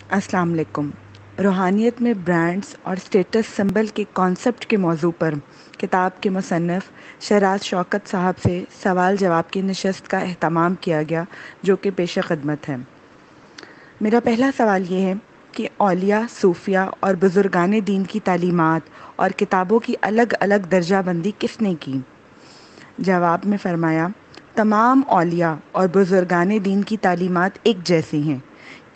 अस्सलाम वालेकुम। रूहानियत में ब्रांड्स और स्टेटस सिंबल के कॉन्सेप्ट के मौजू पर किताब के मुसन्निफ़ शहराज शौकत साहब से सवाल जवाब की नशस्त का एहतमाम किया गया, जो कि पेश खिदमत है। मेरा पहला सवाल ये है कि औलिया, सूफिया और बुज़ुर्गान दीन की तालीमात और किताबों की अलग अलग दर्जाबंदी किसने की? जवाब में फ़रमाया, तमाम औलिया और बुज़ुर्गान दीन की तालीमात एक जैसी हैं।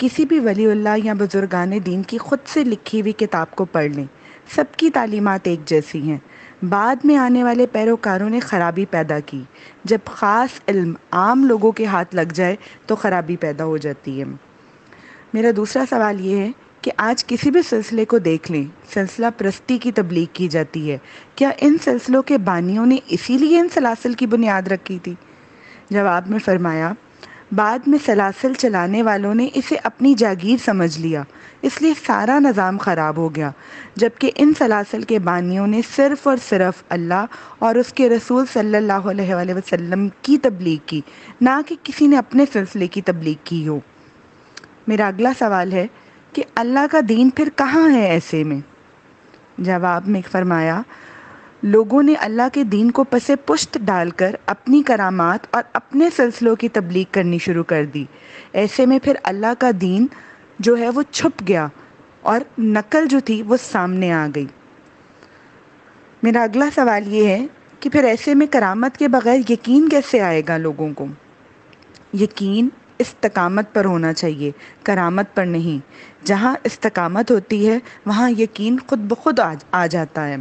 किसी भी वलीउल्लाह या बुज़ुर्गान दीन की ख़ुद से लिखी हुई किताब को पढ़ लें, सबकी तालीमात एक जैसी हैं। बाद में आने वाले पैरोकारों ने ख़राबी पैदा की। जब ख़ास इल्म आम लोगों के हाथ लग जाए तो ख़राबी पैदा हो जाती है। मेरा दूसरा सवाल ये है कि आज किसी भी सिलसिले को देख लें, सिलसिला परस्ती की तबलीग की जाती है। क्या इन सिलसिलों के बानियों ने इसीलिए इन सलासिल की बुनियाद रखी थी? जवाब में फ़रमाया, बाद में सलासिल चलाने वालों ने इसे अपनी जागीर समझ लिया, इसलिए सारा निज़ाम ख़राब हो गया। जबकि इन सलासिल के बानियों ने सिर्फ़ और सिर्फ अल्लाह और उसके रसूल सल्लल्लाहु अलैहि वसल्लम की तबलीग की, ना कि किसी ने अपने सिलसिले की तबलीग की हो। मेरा अगला सवाल है कि अल्लाह का दीन फिर कहाँ है ऐसे में? जवाब में फ़रमाया, लोगों ने अल्लाह के दीन को पसे पुश्त डालकर अपनी करामात और अपने सिलसिलों की तबलीग करनी शुरू कर दी। ऐसे में फिर अल्लाह का दीन जो है वो छुप गया और नकल जो थी वो सामने आ गई। मेरा अगला सवाल ये है कि फिर ऐसे में करामत के बगैर यकीन कैसे आएगा लोगों को? यकीन इस्तकामत पर होना चाहिए, करामत पर नहीं। जहाँ इस्तकामत होती है वहाँ यकीन खुद ब खुद आ जाता है।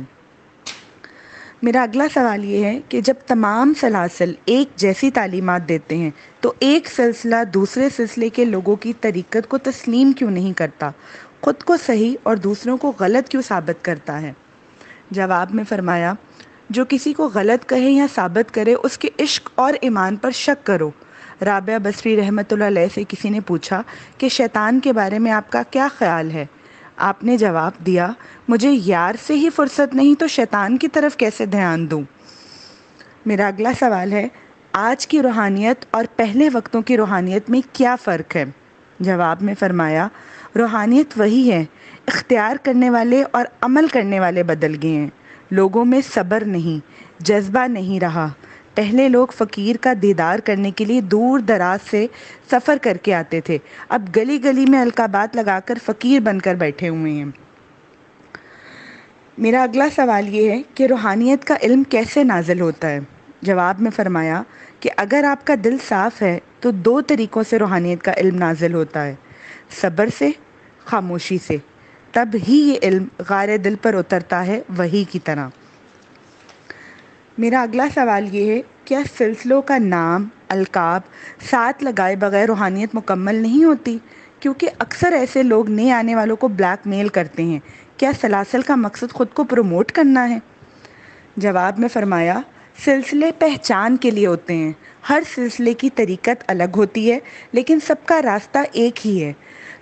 मेरा अगला सवाल ये है कि जब तमाम सलासिल एक जैसी तालीमात देते हैं तो एक सिलसिला दूसरे सिलसिले के लोगों की तरीक़त को तस्लीम क्यों नहीं करता, ख़ुद को सही और दूसरों को गलत क्यों साबित करता है? जवाब में फ़रमाया, जो किसी को गलत कहे या साबित करे उसके इश्क और ईमान पर शक करो। राबिया बसरी रहमतुल्लाह अलैह से किसी ने पूछा कि शैतान के बारे में आपका क्या ख्याल है? आपने जवाब दिया, मुझे यार से ही फुर्सत नहीं तो शैतान की तरफ कैसे ध्यान दूं? मेरा अगला सवाल है, आज की रूहानियत और पहले वक्तों की रूहानियत में क्या फ़र्क है? जवाब में फ़रमाया, रूहानियत वही है, इख्तियार करने वाले और अमल करने वाले बदल गए हैं। लोगों में सब्र नहीं, जज्बा नहीं रहा। पहले लोग फ़कीर का दीदार करने के लिए दूर दराज से सफ़र करके आते थे, अब गली गली में अलकाबात लगाकर फ़कीर बनकर बैठे हुए हैं। मेरा अगला सवाल ये है कि रूहानियत का इल्म कैसे नाजिल होता है? जवाब में फ़रमाया कि अगर आपका दिल साफ़ है तो दो तरीक़ों से रूहानियत का इल्म नाजिल होता है, सब्र से, खामोशी से। तब ही ये इल्म गारे दिल पर उतरता है वही की तरह। मेरा अगला सवाल ये है, क्या सिलसिलों का नाम, अलकाब साथ लगाए बगैर रूहानियत मुकम्मल नहीं होती? क्योंकि अक्सर ऐसे लोग नए आने वालों को ब्लैकमेल करते हैं। क्या सलासल का मकसद ख़ुद को प्रमोट करना है? जवाब में फ़रमाया, सिलसिले पहचान के लिए होते हैं। हर सिलसिले की तरीक़त अलग होती है, लेकिन सबका रास्ता एक ही है।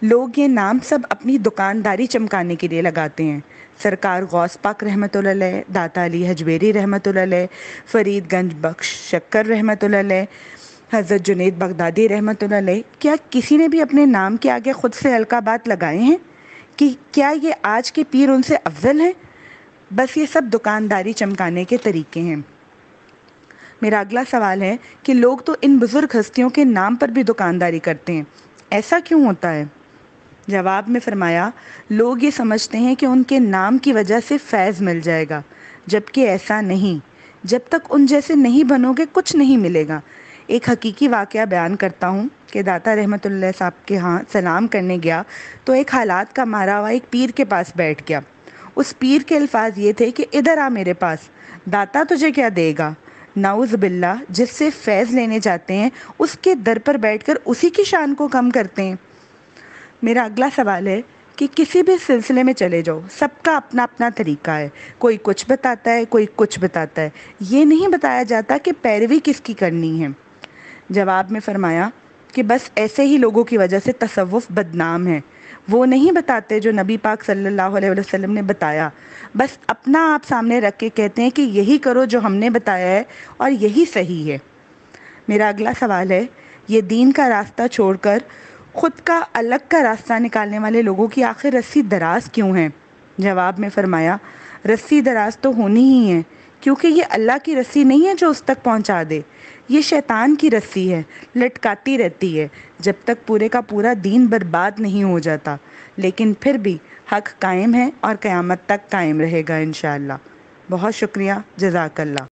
लोग ये नाम सब अपनी दुकानदारी चमकाने के लिए लगाते हैं। सरकार गौस पाक रहमतुल्लाह अलैह, दाता अली हजवेरी रहमतुल्लाह अलैह, फरीद गंज बख्श शक्कर रहमतुल्लाह अलैह, हज़रत जुनैद बगदादी रहमतुल्लाह अलैह, क्या किसी ने भी अपने नाम के आगे ख़ुद से अलकाबात लगाए हैं? कि क्या ये आज के पीर उनसे अफजल हैं? बस ये सब दुकानदारी चमकाने के तरीके हैं। मेरा अगला सवाल है कि लोग तो इन बुज़ुर्ग हस्तियों के नाम पर भी दुकानदारी करते हैं, ऐसा क्यों होता है? जवाब में फ़रमाया, लोग ये समझते हैं कि उनके नाम की वजह से फैज़ मिल जाएगा, जबकि ऐसा नहीं। जब तक उन जैसे नहीं बनोगे कुछ नहीं मिलेगा। एक हकीकी वाक़या बयान करता हूँ कि दाता रहमतुल्लाह साहब के यहाँ सलाम करने गया तो एक हालात का मारा हुआ एक पीर के पास बैठ गया। उस पीर के अल्फाज ये थे कि इधर आ मेरे पास, दाता तुझे क्या देगा? नाउज़ बिल्लाह, जिससे फैज़ लेने जाते हैं उसके दर पर बैठकर उसी की शान को कम करते हैं। मेरा अगला सवाल है कि किसी भी सिलसिले में चले जाओ, सबका अपना अपना तरीका है। कोई कुछ बताता है, कोई कुछ बताता है। ये नहीं बताया जाता कि पैरवी किसकी करनी है। जवाब में फ़रमाया कि बस ऐसे ही लोगों की वजह से तसव्वुफ़ बदनाम है। वो नहीं बताते जो नबी पाक सल्लल्लाहु अलैहि वसल्लम ने बताया, बस अपना आप सामने रख के कहते हैं कि यही करो जो हमने बताया है और यही सही है। मेरा अगला सवाल है, ये दीन का रास्ता छोड़कर خود کا الگ کا راستہ نکالنے والے لوگوں کی آخر رسی دراز کیوں ہے؟ جواب میں فرمایا، رسی دراز تو ہونی ہی ہے، کیونکہ یہ اللہ کی رسی نہیں ہے جو اس تک پہنچا دے، یہ شیطان کی رسی ہے، لٹکاتی رہتی ہے جب تک پورے کا پورا دین برباد نہیں ہو جاتا، لیکن پھر بھی حق قائم ہے اور قیامت تک قائم رہے گا انشاءاللہ۔ بہت شکریہ، جزاک اللہ۔